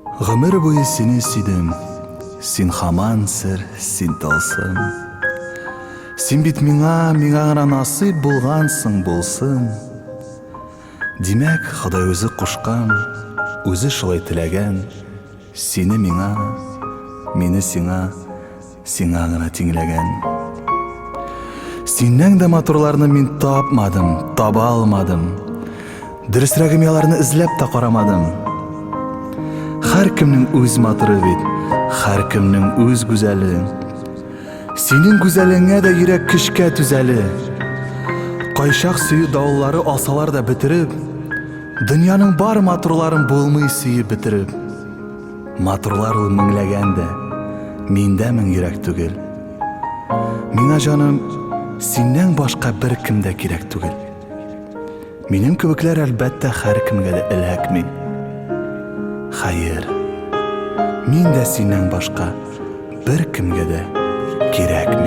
Гомер буе сине сөйдем, син хаман сер, син талсым. Син бит миңа гына насыйп булгансың булсын. Димәк, Ходай үзе кушкан, үзе шулай теләгән. Сине миңа, мине сиңа гына тиңләгән. Синнән дә матурларны мин тапмадым, таба алмадым. Дөресрәге аларны эзләп тә карамадым. Һәр кемнең үз матуры бит, һәр кемнең үз гүзәле. Синең гүзәлеңә дә йөрәк кешкә түзәле. Кайшак сөю давыллары алсалар да бетереп, дөньяның бар матурларын булмый сөеп бетереп. Матурлар ул меңләгән дә, миндә мең йөрәк түгел. Миңа җаным, синнән башка бер кем дә кирәк түгел. Минем кебекләр әлбәттә һәр кемгә дә эләкми. Хәер, мин дә синнән башка бер кемгә дә кирәкми.